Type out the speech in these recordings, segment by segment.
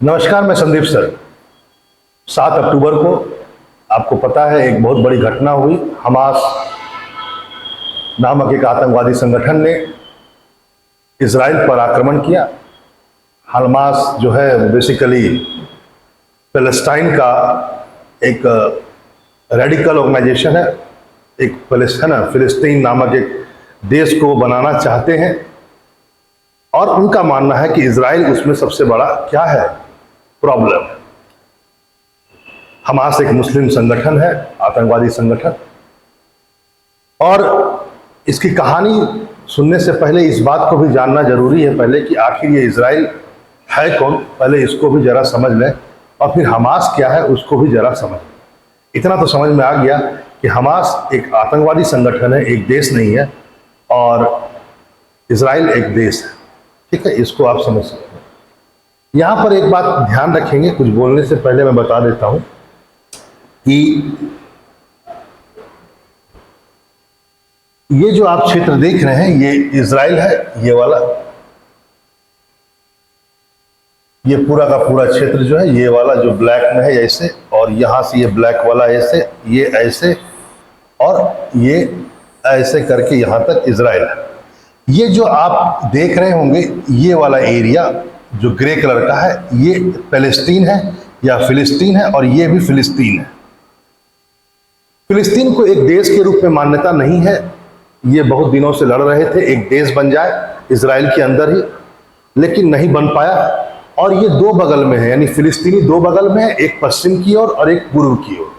नमस्कार, मैं संदीप सर। 7 अक्टूबर को आपको पता है एक बहुत बड़ी घटना हुई। हमास नामक एक आतंकवादी संगठन ने इजराइल पर आक्रमण किया। हमास जो है बेसिकली पैलेस्टाइन का एक रेडिकल ऑर्गेनाइजेशन है। एक फिलिस्तीन नामक एक देश को बनाना चाहते हैं और उनका मानना है कि इजराइल उसमें सबसे बड़ा क्या है प्रॉब्लम है। हमास एक मुस्लिम संगठन है, आतंकवादी संगठन। और इसकी कहानी सुनने से पहले इस बात को भी जानना जरूरी है पहले कि आखिर ये इजराइल है कौन। पहले इसको भी जरा समझ लें और फिर हमास क्या है उसको भी जरा समझ लें। इतना तो समझ में आ गया कि हमास एक आतंकवादी संगठन है, एक देश नहीं है, और इजराइल एक देश है। ठीक है, इसको आप समझ सकते हैं। यहां पर एक बात ध्यान रखेंगे, कुछ बोलने से पहले मैं बता देता हूं कि ये जो आप क्षेत्र देख रहे हैं ये इजराइल है। ये वाला, ये पूरा का पूरा क्षेत्र जो है, ये वाला जो ब्लैक में है ऐसे, और यहां से ये ब्लैक वाला ऐसे, ये ऐसे, और ये ऐसे करके यहां तक इजराइल है। ये जो आप देख रहे होंगे ये वाला एरिया जो ग्रे कलर का है, ये पैलेस्टीन है या फिलिस्तीन है, और ये भी फिलिस्तीन है। फिलिस्तीन को एक देश के रूप में मान्यता नहीं है। ये बहुत दिनों से लड़ रहे थे एक देश बन जाए इजराइल के अंदर ही, लेकिन नहीं बन पाया। और ये दो बगल में है, यानी फिलिस्तीनी दो बगल में है, एक पश्चिम की ओर और एक पूर्व की ओर।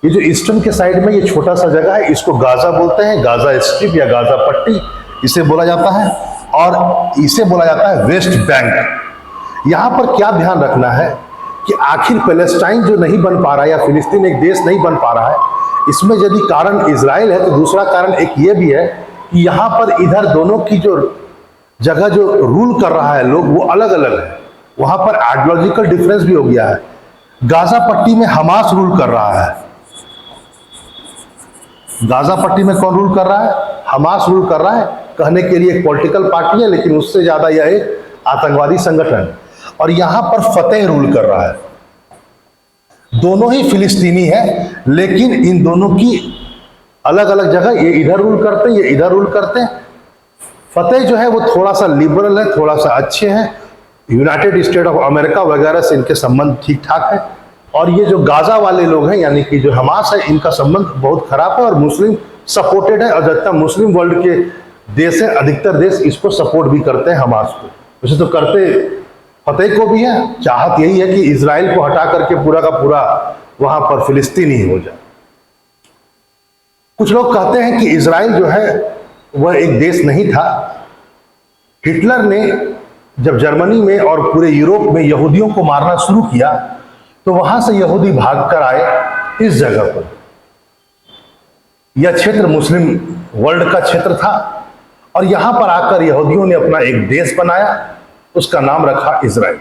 ये जो ईस्टर्न के साइड में ये छोटा सा जगह है, इसको गाजा बोलते हैं, गाजा स्ट्रिप या गाजा पट्टी इसे बोला जाता है, और इसे बोला जाता है वेस्ट बैंक। यहां पर क्या ध्यान रखना है कि आखिर पैलेस्टाइन जो नहीं बन पा रहा है या फिलिस्तीन एक देश नहीं बन पा रहा है, इसमें यदि कारण इजराइल है तो दूसरा कारण एक ये भी है कि यहां पर इधर दोनों की जो जगह जो रूल कर रहा है लोग वो अलग अलग है। वहां पर आइडियोलॉजिकल डिफरेंस भी हो गया है। गाजा पट्टी में हमास रूल कर रहा है। गाजा पट्टी में कौन रूल कर रहा है? हमास रूल कर रहा है। कहने के लिए एक पॉलिटिकल पार्टी है, लेकिन उससे ज्यादा यह एक आतंकवादी संगठन है। और यहां पर फतेह रूल कर रहा है। दोनों ही फिलिस्तीनी है, लेकिन इन दोनों की अलग अलग जगह, ये इधर रूल करते हैं, ये इधर रूल करते हैं। फतेह जो है वो थोड़ा सा लिबरल है, थोड़ा सा अच्छे हैं, यूनाइटेड स्टेट ऑफ अमेरिका वगैरह से इनके संबंध ठीक ठाक है। और ये जो गाजा वाले लोग हैं, यानी कि जो हमास है, इनका संबंध बहुत खराब है और मुस्लिम सपोर्टेड है। और जितना मुस्लिम वर्ल्ड के देश है, अधिकतर देश इसको सपोर्ट भी करते हैं हमास को। वैसे तो करते फतेह को भी है। चाहत यही है कि इजराइल को हटा करके पूरा का पूरा वहां पर फिलिस्तीन ही हो जाए। कुछ लोग कहते हैं कि इजराइल जो है वह एक देश नहीं था। हिटलर ने जब जर्मनी में और पूरे यूरोप में यहूदियों को मारना शुरू किया तो वहां से यहूदी भागकर आए इस जगह पर। यह क्षेत्र मुस्लिम वर्ल्ड का क्षेत्र था और यहां पर आकर यहूदियों ने अपना एक देश बनाया, उसका नाम रखा इजराइल।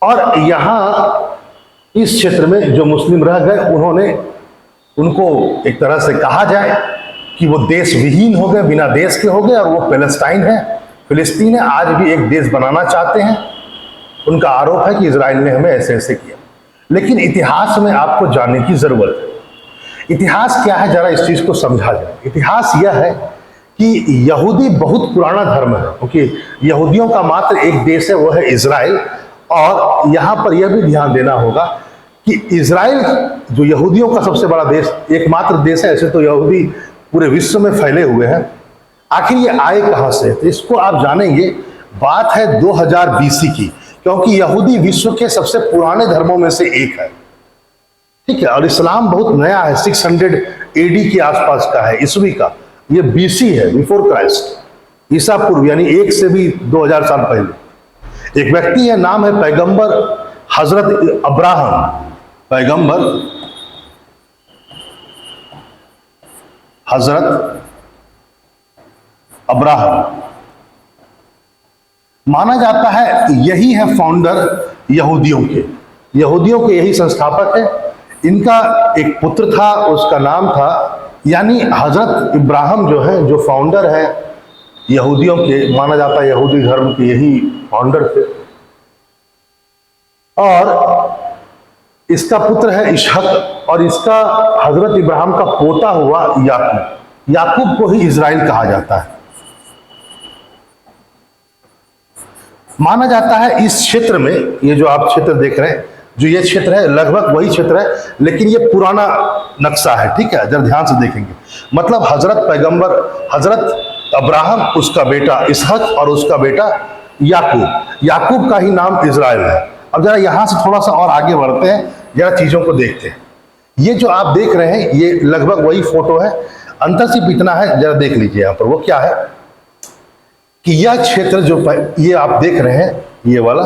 और यहां इस क्षेत्र में जो मुस्लिम रह गए, उन्होंने उनको एक तरह से कहा जाए कि वो देश विहीन हो गए, बिना देश के हो गए, और वो पैलेस्टाइन है, फिलिस्तीन है, आज भी एक देश बनाना चाहते हैं। उनका आरोप है कि इजराइल ने हमें ऐसे ऐसे किया। लेकिन इतिहास में आपको जानने की जरूरत है। इतिहास क्या है, जरा इस चीज को समझा जाए। इतिहास यह है कि यहूदी बहुत पुराना धर्म है, क्योंकि यहूदियों का मात्र एक देश है, वो है इजराइल। और यहां पर यह भी ध्यान देना होगा कि इजराइल जो यहूदियों का सबसे बड़ा देश, एकमात्र देश है। ऐसे तो यहूदी पूरे विश्व में फैले हुए हैं। आखिर ये आए कहां से, तो इसको आप जानेंगे। बात है 2000 BC की, क्योंकि यहूदी विश्व के सबसे पुराने धर्मों में से एक है। ठीक है, और इस्लाम बहुत नया है, 600 AD के आसपास का है, ईस्वी का। ये BC है, बिफोर क्राइस्ट, ईसा पूर्व, यानी 1 से भी 2000 साल पहले। एक व्यक्ति है, नाम है पैगंबर हजरत अब्राहम। पैगंबर हजरत अब्राहम माना जाता है यही है फाउंडर यहूदियों के यही संस्थापक है। इनका एक पुत्र था, उसका नाम था, यानी हजरत इब्राहिम जो है, जो फाउंडर है यहूदियों के, माना जाता है यहूदी धर्म के यही फाउंडर थे। और इसका पुत्र है इशहक और इसका हजरत इब्राहिम का पोता हुआ याकूब। याकूब को ही इजराइल कहा जाता है। माना जाता है इस क्षेत्र में, ये जो आप क्षेत्र देख रहे हैं, जो ये क्षेत्र है लगभग वही क्षेत्र है, लेकिन ये पुराना नक्शा है, ठीक है, जरा ध्यान से देखेंगे। मतलब हजरत पैगंबर हजरत अब्राहम, उसका बेटा इसहक और उसका बेटा याकूब, याकूब का ही नाम इजराइल है। अब जरा यहां से थोड़ा सा और आगे बढ़ते हैं, जरा चीजों को देखते हैं। ये जो आप देख रहे हैं ये लगभग वही फोटो है, अंतर सिर्फ इतना है, जरा देख लीजिए यहां पर। वो क्या है कि यह क्षेत्र जो ये आप देख रहे हैं, ये वाला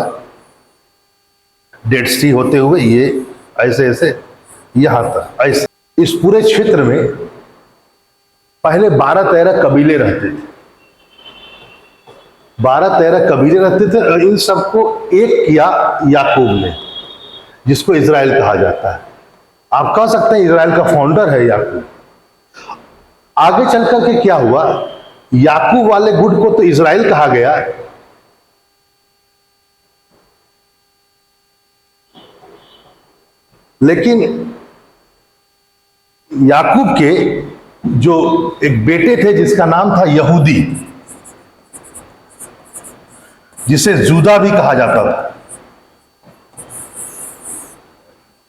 डेड सी होते हुए ये ऐसे ऐसे यहां तक ऐसे, इस पूरे क्षेत्र में पहले 12-13 कबीले रहते थे। 12-13 कबीले रहते थे और इन सबको एक किया याकूब ने, जिसको इजराइल कहा जाता है। आप कह सकते हैं इजराइल का फाउंडर है याकूब। आगे चल करके क्या हुआ, याकूब वाले गुट को तो इजराइल कहा गया, लेकिन याकूब के जो एक बेटे थे जिसका नाम था यहूदी, जिसे जूदा भी कहा जाता था,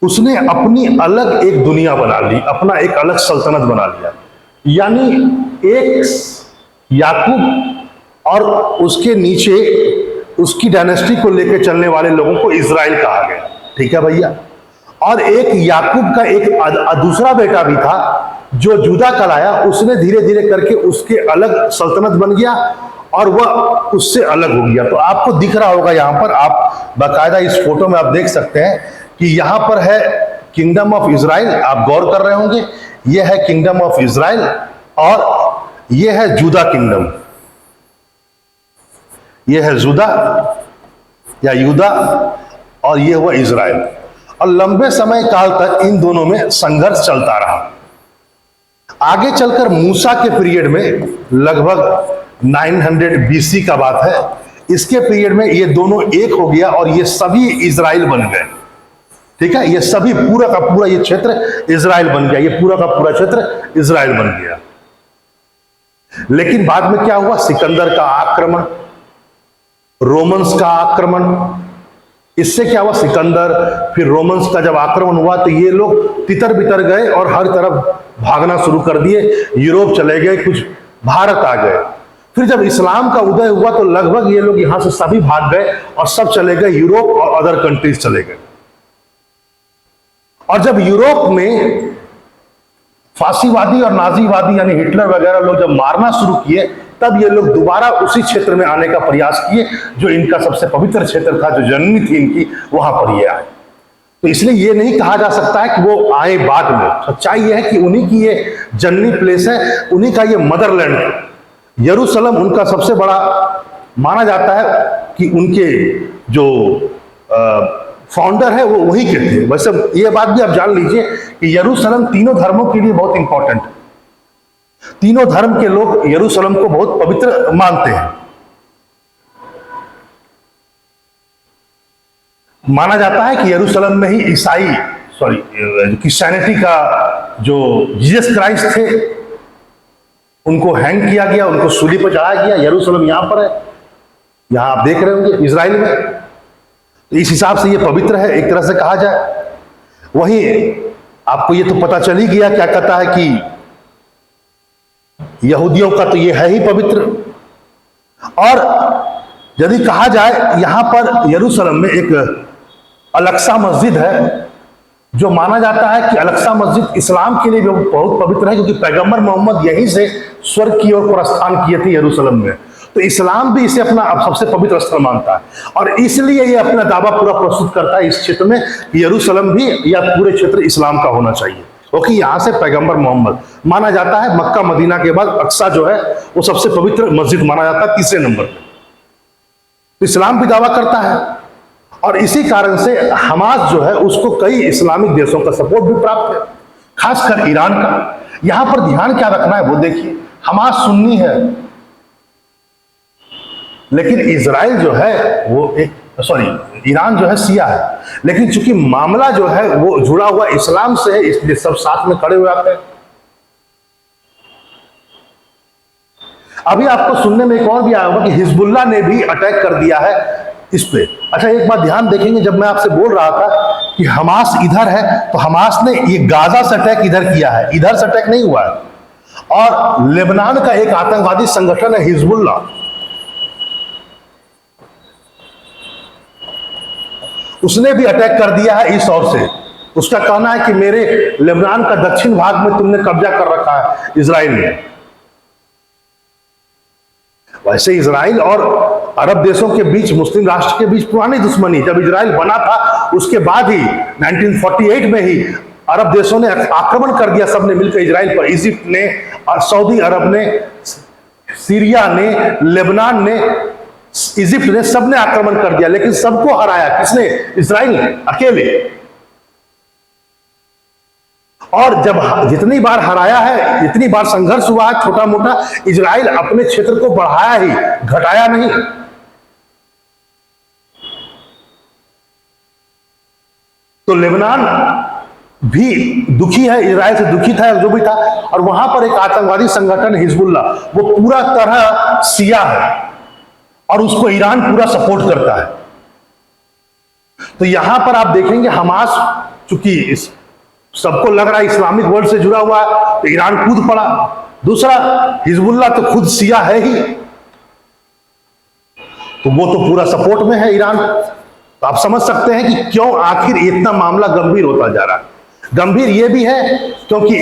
उसने अपनी अलग एक दुनिया बना ली, अपना एक अलग सल्तनत बना लिया। यानी एक याकूब और उसके नीचे उसकी डायनेस्टी को लेकर चलने वाले लोगों को इजराइल कहा गया, ठीक है भैया। और एक याकूब का एक दूसरा बेटा भी था जो जूदा कहलाया, उसने धीरे धीरे करके उसके अलग सल्तनत बन गया और वह उससे अलग हो गया। तो आपको दिख रहा होगा यहां पर, आप बाकायदा इस फोटो में आप देख सकते हैं कि यहां पर है किंगडम ऑफ इजराइल, आप गौर कर रहे होंगे, यह है किंगडम ऑफ इजराइल और यह है जूदा किंगडम, यह है जूदा या यूदा और यह हुआ इजराइल। और लंबे समय काल तक इन दोनों में संघर्ष चलता रहा। आगे चलकर मूसा के पीरियड में, लगभग 900 BC का बात है, इसके पीरियड में ये दोनों एक हो गया और ये सभी इजराइल बन गए, ठीक है। ये सभी पूरा का पूरा ये क्षेत्र इजराइल बन गया, ये पूरा का पूरा क्षेत्र इजराइल बन गया। लेकिन बाद में क्या हुआ, सिकंदर का आक्रमण, रोमन्स का आक्रमण, इससे क्या हुआ, सिकंदर फिर रोमन्स का जब आक्रमण हुआ तो ये लोग तितर बितर गए और हर तरफ भागना शुरू कर दिए, यूरोप चले गए, कुछ भारत आ गए। फिर जब इस्लाम का उदय हुआ तो लगभग ये लोग यहां से सभी भाग गए और सब चले गए यूरोप और अदर कंट्रीज चले गए। और जब यूरोप में फांसीवादी और नाजीवादी यानी हिटलर वगैरह लोग जब मारना शुरू किए, तब ये लोग दोबारा उसी क्षेत्र में आने का प्रयास किए जो इनका सबसे पवित्र क्षेत्र था, जो जननी थी इनकी, वहां पर ये आए। तो इसलिए ये नहीं कहा जा सकता है कि वो आए बाद में, सच्चाई ये है कि उन्हीं की ये जननी प्लेस है, उन्हीं का ये मदरलैंड है। यरूशलेम उनका सबसे बड़ा माना जाता है कि उनके जो फाउंडर है वो वही के थे। वैसे ये बात भी आप जान लीजिए कि यरूशलेम तीनों धर्मों के लिए बहुत इंपॉर्टेंट है। तीनों धर्म के लोग यरूशलेम को बहुत पवित्र मानते हैं। माना जाता है कि यरूशलेम में ही क्रिश्चियनिटी का जो जीसस क्राइस्ट थे उनको हैंग किया गया, उनको सूली पर चढ़ाया गया। यरूशलेम यहां पर है, यहां आप देख रहे होंगे इजराइल में। तो इस हिसाब से ये पवित्र है एक तरह से कहा जाए। वहीं आपको ये तो पता चल ही गया क्या कहता है कि यहूदियों का तो ये है ही पवित्र। और यदि कहा जाए यहां पर यरूशलेम में एक अलक्सा मस्जिद है, जो माना जाता है कि अलक्सा मस्जिद इस्लाम के लिए भी बहुत पवित्र है, क्योंकि पैगंबर मोहम्मद यहीं से स्वर्ग की ओर प्रस्थान किए थे यरूशलेम में। तो इस्लाम भी इसे अपना सबसे पवित्र स्थल मानता है और इसलिए ये अपना दावा पूरा प्रस्तुत करता है इस क्षेत्र में कि यरूशलेम भी या पूरे क्षेत्र इस्लाम का होना चाहिए, क्योंकि यहां से पैगंबर मोहम्मद माना जाता है। मक्का मदीना के बाद अक्सा जो है वो सबसे पवित्र मस्जिद माना जाता है, तीसरे नंबर पर। तो इस्लाम भी दावा करता है और इसी कारण से हमास जो है उसको कई इस्लामिक देशों का सपोर्ट भी प्राप्त है, खासकर ईरान का। यहां पर ध्यान क्या रखना है वो देखिए, हमास सुन्नी है लेकिन इजराइल जो है वो ईरान जो है शिया है, लेकिन चूंकि मामला जो है वो जुड़ा हुआ इस्लाम से है, इसलिए सब साथ में खड़े हुए आते हैं। अभी आपको सुनने में एक और भी आया होगा कि हिजबुल्लाह ने भी अटैक कर दिया है इस पे। अच्छा, एक बात ध्यान देखेंगे, जब मैं आपसे बोल रहा था कि हमास इधर है, तो हमास ने ये गाजा से अटैक इधर किया है, इधर से अटैक नहीं हुआ है। और लेबनान का एक आतंकवादी संगठन है हिजबुल्लाह, उसने भी अटैक कर दिया है इस ओर से। उसका कहना है कि मेरे लेबनान का दक्षिण भाग में तुमने कब्जा कर रखा है इजराइल ने। वैसे इजराइल और अरब देशों के बीच, मुस्लिम राष्ट्र के बीच पुरानी दुश्मनी, जब इजराइल बना था उसके बाद ही 1948 में ही अरब देशों ने आक्रमण कर दिया, सबने मिलकर इजराइल पर। इजिप्ट ने, सऊदी अरब ने, सीरिया ने, लेबनान ने, इजिप्ट ने, सबने आक्रमण कर दिया, लेकिन सबको हराया किसने? इजराइल ने अकेले। और जब जितनी बार हराया है, जितनी बार संघर्ष हुआ है छोटा मोटा, इजराइल अपने क्षेत्र को बढ़ाया ही, घटाया नहीं। तो लेबनान भी दुखी है, इजराइल से दुखी था, जो भी था। और वहां पर एक आतंकवादी संगठन हिजबुल्लाह, वो पूरा तरह शिया है और उसको ईरान पूरा सपोर्ट करता है। तो यहां पर आप देखेंगे हमास, चूंकि इस सबको लग रहा है इस्लामिक वर्ल्ड से जुड़ा हुआ है, तो ईरान कूद पड़ा। दूसरा, हिजबुल्लाह तो खुद शिया है ही, तो वो तो पूरा सपोर्ट में है ईरान। तो आप समझ सकते हैं कि क्यों आखिर इतना मामला गंभीर होता जा रहा है। गंभीर ये भी है क्योंकि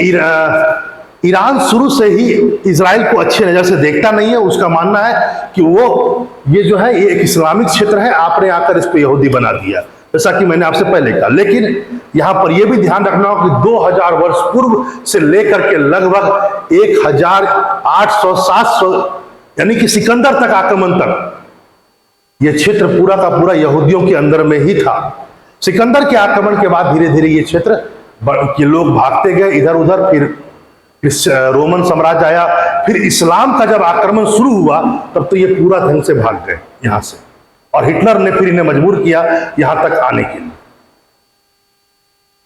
ईरान शुरू से ही इजराइल को अच्छी नजर से देखता नहीं है। उसका मानना है कि वो ये जो है ये एक इस्लामिक क्षेत्र है, आपने आकर इसको यहूदी बना दिया, जैसा कि मैंने आपसे पहले कहा। लेकिन यहां पर यह भी ध्यान रखना होगा कि 2000 वर्ष पूर्व से लेकर के लगभग 1800 700 यानी कि सिकंदर तक आक्रमण तक यह क्षेत्र पूरा का पूरा यहूदियों के अंदर में ही था। सिकंदर के आक्रमण के बाद धीरे धीरे ये क्षेत्र के लोग भागते गए इधर उधर, फिर रोमन साम्राज्य आया, फिर इस्लाम का जब आक्रमण शुरू हुआ तब तो ये पूरा ढंग से भाग गए यहां से, और हिटलर ने फिर इन्हें मजबूर किया यहां तक आने के लिए।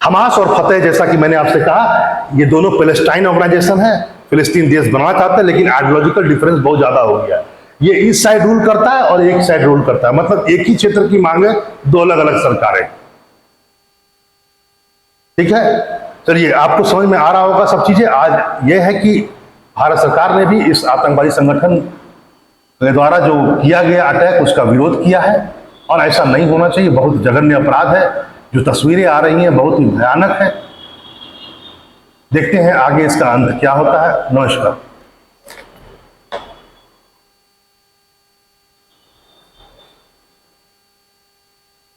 हमास और फतेह, जैसा कि मैंने आपसे कहा, ये दोनों पैलेस्टाइन ऑर्गेनाइजेशन है, फिलिस्तीन देश बनाना चाहते हैं, लेकिन आइडियोलॉजिकल डिफरेंस बहुत ज्यादा हो गया। ये इस साइड रूल करता है और एक साइड रूल करता है, मतलब एक ही क्षेत्र की मांगे, दो अलग अलग सरकारें। ठीक है, चलिए, आपको समझ में आ रहा होगा सब चीजें। आज यह है कि भारत सरकार ने भी इस आतंकवादी संगठन के द्वारा जो किया गया अटैक, उसका विरोध किया है, और ऐसा नहीं होना चाहिए। बहुत जघन्य अपराध है। जो तस्वीरें आ रही हैं बहुत ही भयानक है। देखते हैं आगे इसका अंत क्या होता है। नमस्कार।